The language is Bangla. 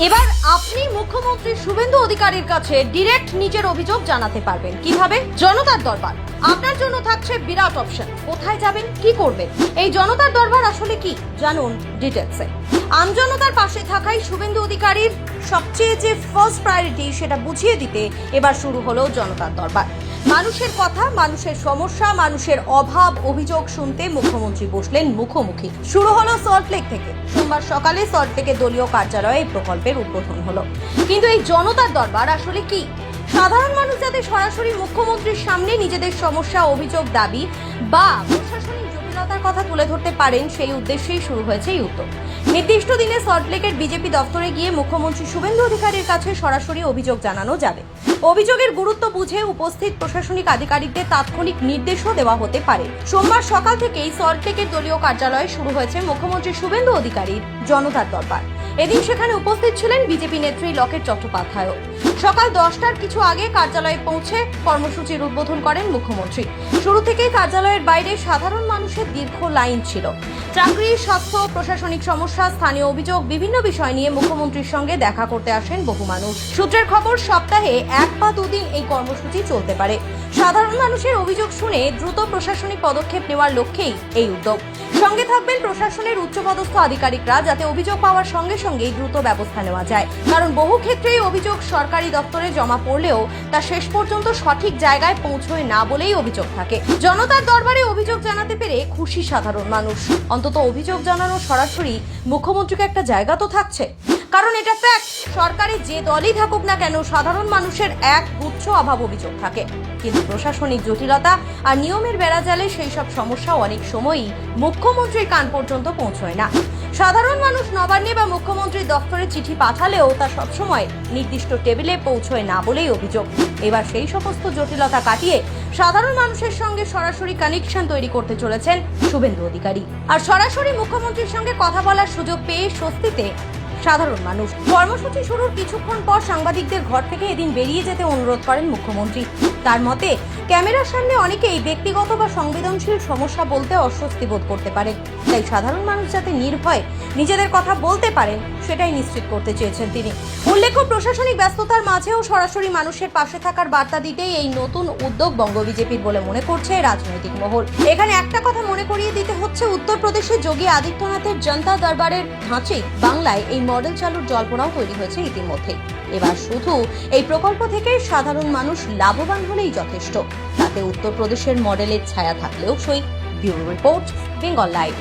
এবার আপনি মুখ্যমন্ত্রী শুভেন্দু অধিকারীর কাছে ডিরেক্ট নিজের অভিযোগ জানাতে পারবেন। কিভাবে? জনতার দরবার আপনার জন্য থাকছে বিরাট অপশন। কোথায় যাবেন, কি করবেন? এই জনতার দরবার আসলে কি জানুন ডিটেলসে। আমজনতার পাশে থাকাই শুভেন্দু অধিকারীর সবচেয়ে যে ফার্স্ট প্রায়োরিটি, সেটা বুঝিয়ে দিতে এবার শুরু হলো জনতার দরবার। মানুষের কথা, মানুষের সমস্যা, মানুষের অভাব অভিযোগ শুনতে মুখ্যমন্ত্রী বসলেন মুখোমুখি। শুরু হলো সল্টলেক থেকে। সোমবার সকালে সল্টলেকের দলীয় কার্যালয়ে এই প্রকল্পের উদ্বোধন হলো। কিন্তু এই জনতার দরবার আসলে কি? সাধারণ মানুষ যাতে সরাসরি মুখ্যমন্ত্রীর সামনে নিজেদের সমস্যা, অভিযোগ, দাবি বা প্রশাসনিক জটিলতার কথা তুলে ধরতে পারেন, সেই উদ্দেশ্যেই শুরু হয়েছে এই উদ্যোগ। নির্দিষ্ট দিনে সল্টলেকের বিজেপি দপ্তরে গিয়ে মুখ্যমন্ত্রী শুভেন্দু অধিকারীর কাছে সরাসরি অভিযোগ জানানো যাবে। অভিযোগের গুরুত্ব বুঝে উপস্থিত প্রশাসনিক আধিকারিকদের তাৎক্ষণিক নির্দেশও দেওয়া হতে পারে। সোমবার সকাল থেকেই সল্টলেকের দলীয় কার্যালয়ে শুরু হয়েছে মুখ্যমন্ত্রী শুভেন্দু অধিকারীর জনতার দরবার। এদিন সেখানে উপস্থিত ছিলেন বিজেপি নেত্রী লকেট চট্টোপাধ্যায়ও। সকাল 10টার কিছু আগে কার্যালয়ে পৌঁছে কর্মসূচির উদ্বোধন করেন মুখ্যমন্ত্রী। শুরু থেকেই কার্যালয়ের বাইরে সাধারণ মানুষের দীর্ঘ লাইন ছিল। চাকরি, স্বাস্থ্য, প্রশাসনিক সমস্যা, স্থানীয় অভিযোগ, বিভিন্ন বিষয় নিয়ে মুখ্যমন্ত্রীর সঙ্গে দেখা করতে আসেন বহু মানুষ। সূত্রের খবর, সপ্তাহে 1 বা 2 দিন এই কর্মসূচি চলতে পারে। সাধারণ মানুষের অভিযোগ শুনে দ্রুত প্রশাসনিক পদক্ষেপ নেওয়ার লক্ষ্যেই এই উদ্যোগ। সঙ্গে থাকবেন প্রশাসনের উচ্চপদস্থ আধিকারিকরা, যাতে অভিযোগ পাওয়ার সঙ্গে সঙ্গেই দ্রুত ব্যবস্থা নেওয়া যায়। কারণ বহু ক্ষেত্রেই অভিযোগ সরকারি দপ্তরে জমা পড়লেও তা শেষ পর্যন্ত সঠিক জায়গায় পৌঁছয় না বলেই অভিযোগ থাকে। জনতার দরবারে অভিযোগ জানাতে পেরে খুশি সাধারণ মানুষ। অন্তত অভিযোগ জানানো সরাসরি মুখ্যমন্ত্রীকে একটা জায়গা তো থাকছে। কারণ এটা ফ্যাক্ট, সরকারে যে দলই থাকুক না কেন, সাধারণ মানুষের এক গুচ্ছ অভাব অভিযোগ থাকে। কিন্তু প্রশাসনিক জটিলতা আর নিয়মের বেড়াজালে সেই সব সমস্যা অনেক সময়ই মুখ্যমন্ত্রীর কান পর্যন্ত পৌঁছয় না। সাধারণ মানুষ নবান্নে বা মুখ্যমন্ত্রীর দপ্তরে চিঠি পাঠালেও তা সবসময় নির্দিষ্ট টেবিলে পৌঁছয় না বলেই অভিযোগ। এবার সেই সমস্ত জটিলতা কাটিয়ে সাধারণ মানুষের সঙ্গে সরাসরি কানেকশন তৈরি করতে চলেছেন শুভেন্দু অধিকারী। আর সরাসরি মুখ্যমন্ত্রীর সঙ্গে কথা বলার সুযোগ পেয়ে স্বস্তিতে সাধারণ মানুষ। কর্মসূচি শুরুর কিছুক্ষণ পর সাংবাদিকদের ঘর থেকে এদিন বেরিয়ে যেতে অনুরোধ করেন মুখ্যমন্ত্রী। তার মতে, ক্যামেরার সামনে অনেকেই ব্যক্তিগত বা সংবেদনশীল সমস্যা বলতে অস্বস্তি বোধ করতে পারে। তাই সাধারণ মানুষ যাতে নির্ভয়ে নিজেদের কথা বলতে পারেন, সেটাই নিশ্চিত করতে চেয়েছেন তিনি। উল্লেখ্য, প্রশাসনিক ব্যস্ততার মাঝেও সরাসরি মানুষের পাশে থাকার বার্তা দিতেই এই নতুন উদ্যোগ বঙ্গ বিজেপির বলে মনে করছে রাজনৈতিক মহল। এখানে একটা কথা মনে করিয়ে দিতে হচ্ছে, উত্তরপ্রদেশে যোগী আদিত্যনাথের জনতা দরবারের ধাঁচেই বাংলায় এই মডেল চালুর জল্পনাও তৈরি হয়েছে ইতিমধ্যেই। এবার শুধু এই প্রকল্প থেকে সাধারণ মানুষ লাভবান হলেই যথেষ্ট। তাতে উত্তরপ্রদেশের মডেলের ছায়া থাকলেও সই। Bureau report, Bengal live.